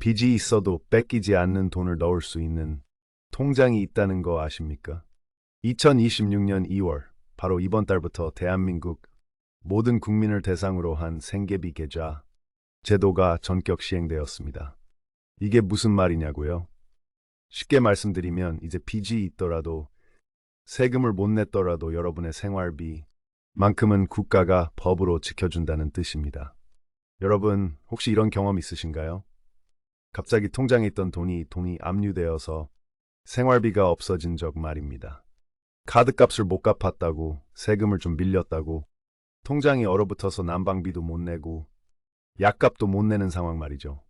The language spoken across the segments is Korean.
빚이 있어도 뺏기지 않는 돈을 넣을 수 있는 통장이 있다는 거 아십니까? 2026년 2월, 바로 이번 달부터 대한민국 모든 국민을 대상으로 한 생계비 계좌 제도가 전격 시행되었습니다. 이게 무슨 말이냐고요? 쉽게 말씀드리면 이제 빚이 있더라도 세금을 못 냈더라도 여러분의 생활비만큼은 국가가 법으로 지켜준다는 뜻입니다. 여러분, 혹시 이런 경험 있으신가요? 갑자기 통장에 있던 돈이 압류되어서 생활비가 없어진 적 말입니다. 카드값을 못 갚았다고, 세금을 좀 밀렸다고, 통장이 얼어붙어서 난방비도 못 내고, 약값도 못 내는 상황 말이죠.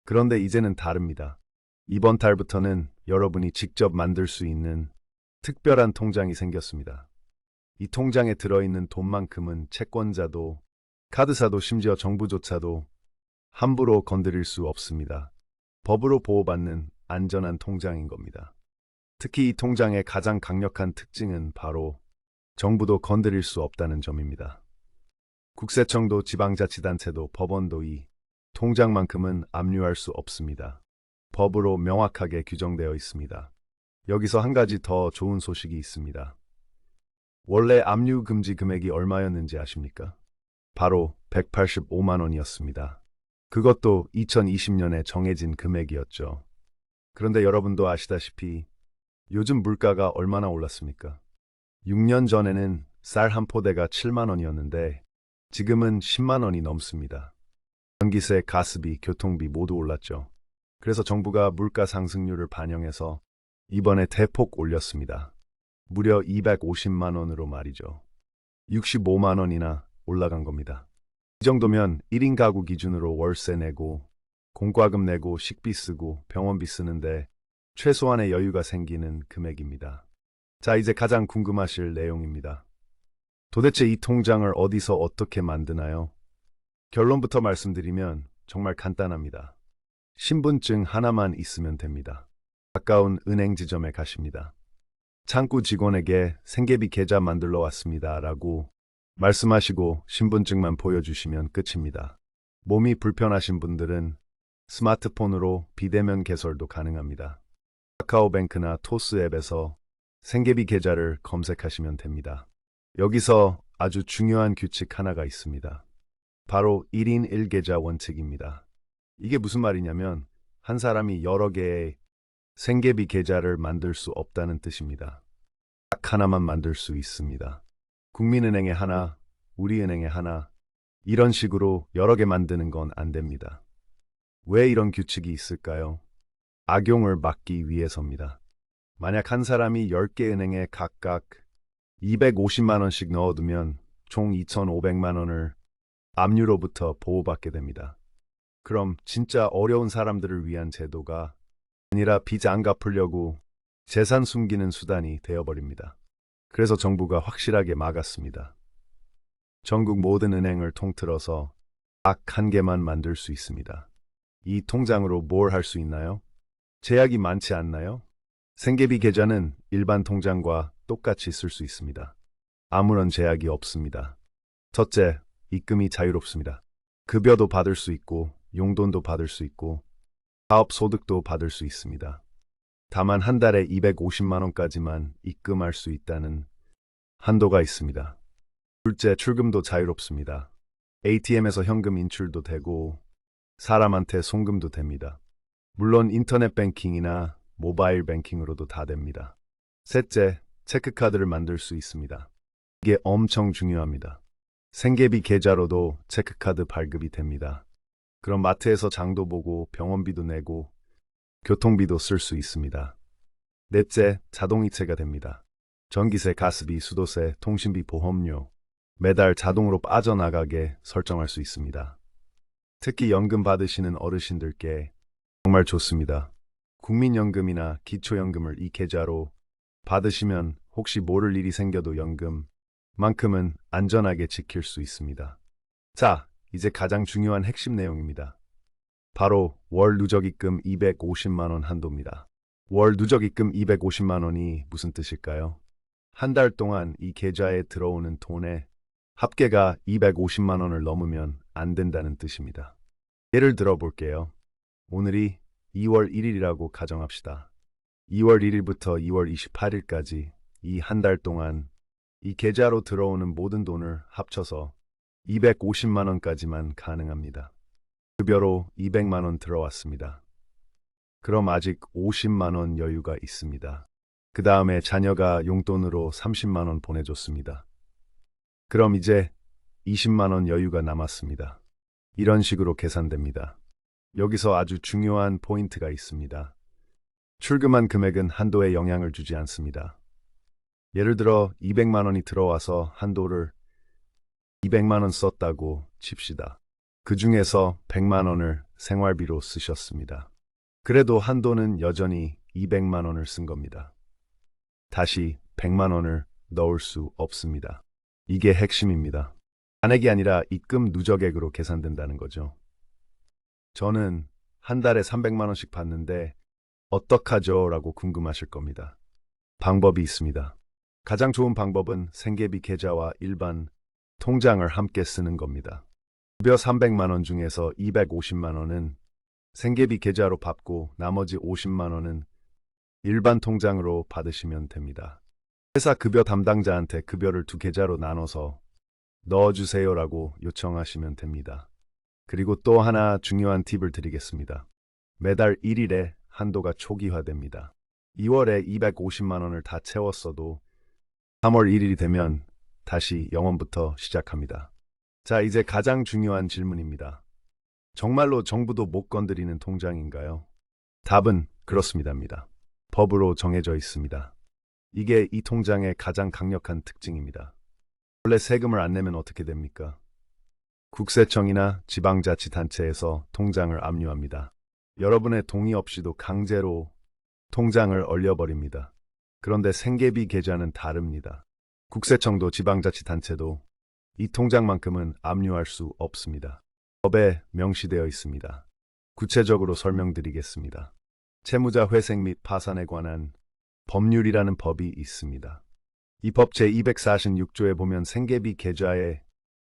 그런데 이제는 다릅니다. 이번 달부터는 여러분이 직접 만들 수 있는 특별한 통장이 생겼습니다. 이 통장에 들어있는 돈만큼은 채권자도, 카드사도 심지어 정부조차도 함부로 건드릴 수 없습니다. 법으로 보호받는 안전한 통장인 겁니다. 특히 이 통장의 가장 강력한 특징은 바로 정부도 건드릴 수 없다는 점입니다. 국세청도 지방자치단체도 법원도 이 통장만큼은 압류할 수 없습니다. 법으로 명확하게 규정되어 있습니다. 여기서 한 가지 더 좋은 소식이 있습니다. 원래 압류 금지 금액이 얼마였는지 아십니까? 바로 185만 원이었습니다. 그것도 2020년에 정해진 금액이었죠. 그런데 여러분도 아시다시피 요즘 물가가 얼마나 올랐습니까? 6년 전에는 쌀 한 포대가 7만 원이었는데 지금은 10만 원이 넘습니다. 전기세, 가스비, 교통비 모두 올랐죠. 그래서 정부가 물가 상승률을 반영해서 이번에 대폭 올렸습니다. 무려 250만 원으로 말이죠. 65만 원이나 올라간 겁니다. 이 정도면 1인 가구 기준으로 월세 내고, 공과금 내고, 식비 쓰고, 병원비 쓰는데 최소한의 여유가 생기는 금액입니다. 자, 이제 가장 궁금하실 내용입니다. 도대체 이 통장을 어디서 어떻게 만드나요? 결론부터 말씀드리면 정말 간단합니다. 신분증 하나만 있으면 됩니다. 가까운 은행 지점에 가십니다. 창구 직원에게 생계비 계좌 만들러 왔습니다 라고 말씀하시고 신분증만 보여주시면 끝입니다. 몸이 불편하신 분들은 스마트폰으로 비대면 개설도 가능합니다. 카카오뱅크나 토스 앱에서 생계비 계좌를 검색하시면 됩니다. 여기서 아주 중요한 규칙 하나가 있습니다. 바로 1인 1계좌 원칙입니다. 이게 무슨 말이냐면 한 사람이 여러 개의 생계비 계좌를 만들 수 없다는 뜻입니다. 딱 하나만 만들 수 있습니다. 국민은행에 하나, 우리은행에 하나, 이런 식으로 여러 개 만드는 건 안 됩니다. 왜 이런 규칙이 있을까요? 악용을 막기 위해서입니다. 만약 한 사람이 10개 은행에 각각 250만 원씩 넣어두면 총 2,500만 원을 압류로부터 보호받게 됩니다. 그럼 진짜 어려운 사람들을 위한 제도가 아니라 빚 안 갚으려고 재산 숨기는 수단이 되어버립니다. 그래서 정부가 확실하게 막았습니다. 전국 모든 은행을 통틀어서 딱 한 개만 만들 수 있습니다. 이 통장으로 뭘 할 수 있나요? 제약이 많지 않나요? 생계비 계좌는 일반 통장과 똑같이 쓸 수 있습니다. 아무런 제약이 없습니다. 첫째, 입금이 자유롭습니다. 급여도 받을 수 있고, 용돈도 받을 수 있고, 사업소득도 받을 수 있습니다. 다만 한 달에 250만 원까지만 입금할 수 있다는 한도가 있습니다. 둘째, 출금도 자유롭습니다. ATM에서 현금 인출도 되고, 사람한테 송금도 됩니다. 물론 인터넷 뱅킹이나 모바일 뱅킹으로도 다 됩니다. 셋째, 체크카드를 만들 수 있습니다. 이게 엄청 중요합니다. 생계비 계좌로도 체크카드 발급이 됩니다. 그럼 마트에서 장도 보고 병원비도 내고 교통비도 쓸 수 있습니다. 넷째, 자동이체가 됩니다. 전기세, 가스비, 수도세, 통신비, 보험료 매달 자동으로 빠져나가게 설정할 수 있습니다. 특히 연금 받으시는 어르신들께 정말 좋습니다. 국민연금이나 기초연금을 이 계좌로 받으시면 혹시 모를 일이 생겨도 연금만큼은 안전하게 지킬 수 있습니다. 자, 이제 가장 중요한 핵심 내용입니다. 바로 월 누적입금 250만 원 한도입니다. 월 누적입금 250만 원이 무슨 뜻일까요? 한 달 동안 이 계좌에 들어오는 돈의 합계가 250만 원을 넘으면 안 된다는 뜻입니다. 예를 들어 볼게요. 오늘이 2월 1일이라고 가정합시다. 2월 1일부터 2월 28일까지 이 한 달 동안 이 계좌로 들어오는 모든 돈을 합쳐서 250만 원까지만 가능합니다. 급여로 200만 원 들어왔습니다. 그럼 아직 50만 원 여유가 있습니다. 그 다음에 자녀가 용돈으로 30만 원 보내줬습니다. 그럼 이제 20만 원 여유가 남았습니다. 이런 식으로 계산됩니다. 여기서 아주 중요한 포인트가 있습니다. 출금한 금액은 한도에 영향을 주지 않습니다. 예를 들어 200만 원이 들어와서 한도를 200만 원 썼다고 칩시다. 그 중에서 100만 원을 생활비로 쓰셨습니다. 그래도 한도는 여전히 200만 원을 쓴 겁니다. 다시 100만 원을 넣을 수 없습니다. 이게 핵심입니다. 잔액이 아니라 입금 누적액으로 계산된다는 거죠. 저는 한 달에 300만 원씩 받는데 어떡하죠? 라고 궁금하실 겁니다. 방법이 있습니다. 가장 좋은 방법은 생계비 계좌와 일반 통장을 함께 쓰는 겁니다. 급여 300만 원 중에서 250만 원은 생계비 계좌로 받고 나머지 50만 원은 일반 통장으로 받으시면 됩니다. 회사 급여 담당자한테 급여를 두 계좌로 나눠서 넣어주세요라고 요청하시면 됩니다. 그리고 또 하나 중요한 팁을 드리겠습니다. 매달 1일에 한도가 초기화됩니다. 2월에 250만 원을 다 채웠어도 3월 1일이 되면 다시 0원부터 시작합니다. 자, 이제 가장 중요한 질문입니다. 정말로 정부도 못 건드리는 통장인가요? 답은 그렇습니다입니다. 법으로 정해져 있습니다. 이게 이 통장의 가장 강력한 특징입니다. 원래 세금을 안 내면 어떻게 됩니까? 국세청이나 지방자치단체에서 통장을 압류합니다. 여러분의 동의 없이도 강제로 통장을 얼려버립니다. 그런데 생계비 계좌는 다릅니다. 국세청도 지방자치단체도 이 통장만큼은 압류할 수 없습니다. 법에 명시되어 있습니다. 구체적으로 설명드리겠습니다. 채무자 회생 및 파산에 관한 법률이라는 법이 있습니다. 이 법 제246조에 보면 생계비 계좌에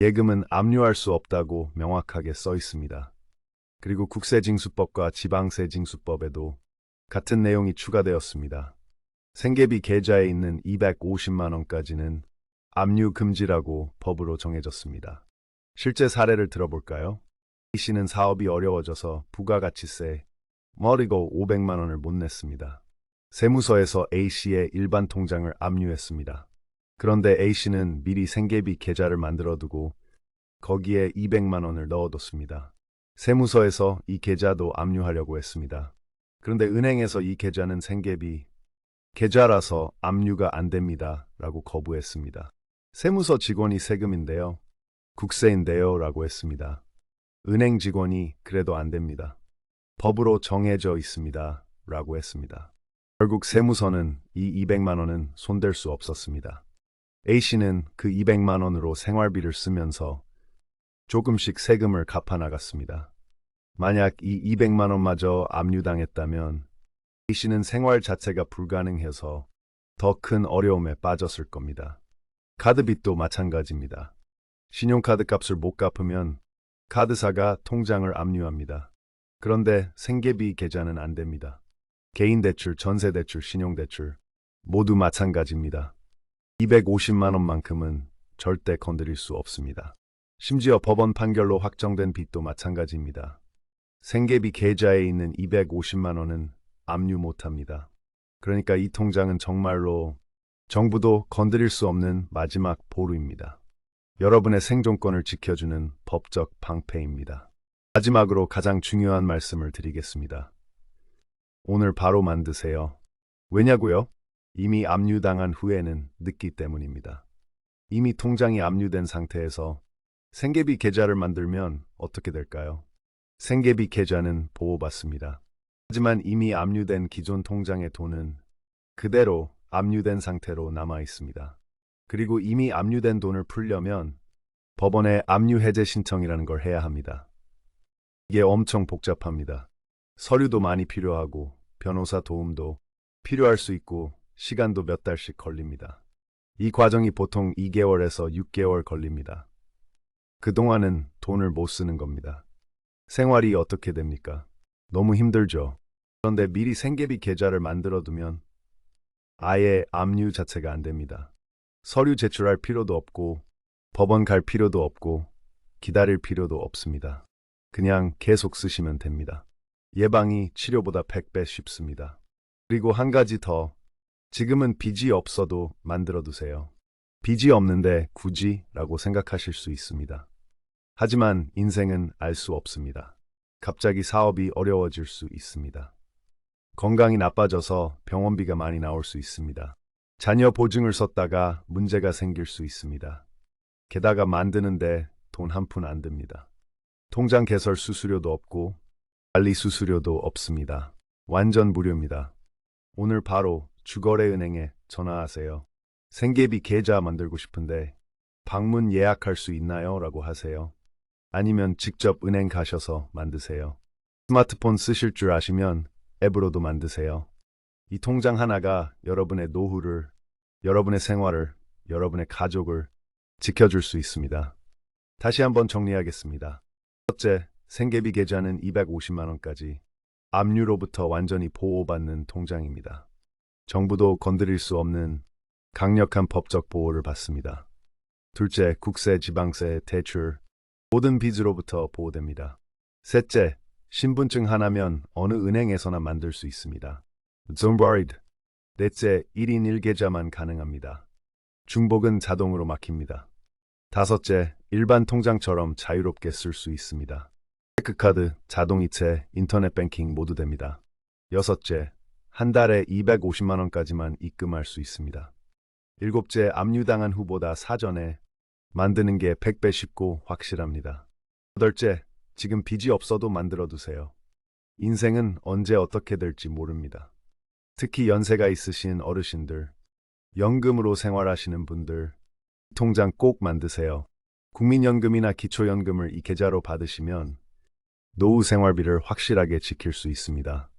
예금은 압류할 수 없다고 명확하게 써 있습니다. 그리고 국세징수법과 지방세징수법에도 같은 내용이 추가되었습니다. 생계비 계좌에 있는 250만 원까지는 압류 금지라고 법으로 정해졌습니다. 실제 사례를 들어볼까요? A 씨는 사업이 어려워져서 부가가치세 머리고 500만 원을 못 냈습니다. 세무서에서 A 씨의 일반 통장을 압류했습니다. 그런데 A 씨는 미리 생계비 계좌를 만들어두고 거기에 200만 원을 넣어뒀습니다. 세무서에서 이 계좌도 압류하려고 했습니다. 그런데 은행에서 이 계좌는 생계비 계좌라서 압류가 안 됩니다. 라고 거부했습니다. 세무서 직원이 세금인데요. 국세인데요. 라고 했습니다. 은행 직원이 그래도 안 됩니다. 법으로 정해져 있습니다. 라고 했습니다. 결국 세무서는 이 200만 원은 손댈 수 없었습니다. A씨는 그 200만 원으로 생활비를 쓰면서 조금씩 세금을 갚아 나갔습니다. 만약 이 200만 원마저 압류당했다면 A씨는 생활 자체가 불가능해서 더 큰 어려움에 빠졌을 겁니다. 카드빚도 마찬가지입니다. 신용카드 값을 못 갚으면 카드사가 통장을 압류합니다. 그런데 생계비 계좌는 안 됩니다. 개인대출, 전세대출, 신용대출 모두 마찬가지입니다. 250만 원만큼은 절대 건드릴 수 없습니다. 심지어 법원 판결로 확정된 빚도 마찬가지입니다. 생계비 계좌에 있는 250만 원은 압류 못합니다. 그러니까 이 통장은 정말로 정부도 건드릴 수 없는 마지막 보루입니다. 여러분의 생존권을 지켜주는 법적 방패입니다. 마지막으로 가장 중요한 말씀을 드리겠습니다. 오늘 바로 만드세요. 왜냐고요? 이미 압류당한 후에는 늦기 때문입니다. 이미 통장이 압류된 상태에서 생계비 계좌를 만들면 어떻게 될까요? 생계비 계좌는 보호받습니다. 하지만 이미 압류된 기존 통장의 돈은 그대로 압류된 상태로 남아 있습니다. 그리고 이미 압류된 돈을 풀려면 법원에 압류 해제 신청이라는 걸 해야 합니다. 이게 엄청 복잡합니다. 서류도 많이 필요하고 변호사 도움도 필요할 수 있고 시간도 몇 달씩 걸립니다. 이 과정이 보통 2개월에서 6개월 걸립니다. 그동안은 돈을 못 쓰는 겁니다. 생활이 어떻게 됩니까? 너무 힘들죠. 그런데 미리 생계비 계좌를 만들어 두면 아예 압류 자체가 안 됩니다. 서류 제출할 필요도 없고 법원 갈 필요도 없고 기다릴 필요도 없습니다. 그냥 계속 쓰시면 됩니다. 예방이 치료보다 100배 쉽습니다. 그리고 한 가지 더. 지금은 빚이 없어도 만들어 두세요. 빚이 없는데 굳이 라고 생각하실 수 있습니다. 하지만 인생은 알 수 없습니다. 갑자기 사업이 어려워질 수 있습니다. 건강이 나빠져서 병원비가 많이 나올 수 있습니다. 자녀 보증을 썼다가 문제가 생길 수 있습니다. 게다가 만드는데 돈 한 푼 안 듭니다. 통장 개설 수수료도 없고 관리 수수료도 없습니다. 완전 무료입니다. 오늘 바로 주거래은행에 전화하세요. 생계비 계좌 만들고 싶은데 방문 예약할 수 있나요? 라고 하세요. 아니면 직접 은행 가셔서 만드세요. 스마트폰 쓰실 줄 아시면 앱으로도 만드세요. 이 통장 하나가 여러분의 노후를, 여러분의 생활을, 여러분의 가족을 지켜줄 수 있습니다. 다시 한번 정리하겠습니다. 첫째, 생계비 계좌는 250만 원까지 압류로부터 완전히 보호받는 통장입니다. 정부도 건드릴 수 없는 강력한 법적 보호를 받습니다. 둘째, 국세, 지방세, 대출, 모든 빚으로부터 보호됩니다. 셋째, 신분증 하나면 어느 은행에서나 만들 수 있습니다. Don't worried. 넷째, 1인 1계좌만 가능합니다. 중복은 자동으로 막힙니다. 다섯째, 일반 통장처럼 자유롭게 쓸 수 있습니다. 체크카드, 자동이체, 인터넷 뱅킹 모두 됩니다. 여섯째, 한 달에 250만 원까지만 입금할 수 있습니다. 일곱째, 압류당한 후보다 사전에 만드는 게 100배 쉽고 확실합니다. 여덟째, 지금 빚이 없어도 만들어 두세요. 인생은 언제 어떻게 될지 모릅니다. 특히 연세가 있으신 어르신들, 연금으로 생활하시는 분들, 통장 꼭 만드세요. 국민연금이나 기초연금을 이 계좌로 받으시면 노후 생활비를 확실하게 지킬 수 있습니다.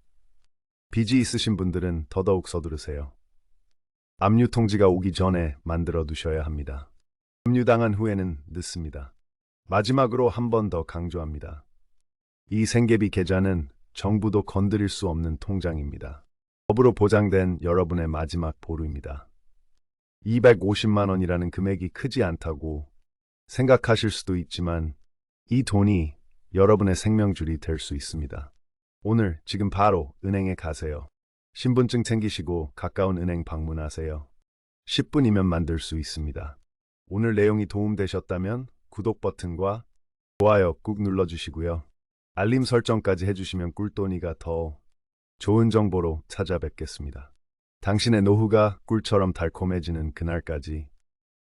빚이 있으신 분들은 더더욱 서두르세요. 압류 통지가 오기 전에 만들어 두셔야 합니다. 압류당한 후에는 늦습니다. 마지막으로 한 번 더 강조합니다. 이 생계비 계좌는 정부도 건드릴 수 없는 통장입니다. 법으로 보장된 여러분의 마지막 보루입니다. 250만 원이라는 금액이 크지 않다고 생각하실 수도 있지만 이 돈이 여러분의 생명줄이 될 수 있습니다. 오늘 지금 바로 은행에 가세요. 신분증 챙기시고 가까운 은행 방문하세요. 10분이면 만들 수 있습니다. 오늘 내용이 도움되셨다면 구독 버튼과 좋아요 꾹 눌러주시고요. 알림 설정까지 해주시면 꿀돈이가 더 좋은 정보로 찾아뵙겠습니다. 당신의 노후가 꿀처럼 달콤해지는 그날까지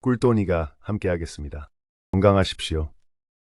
꿀돈이가 함께하겠습니다. 건강하십시오.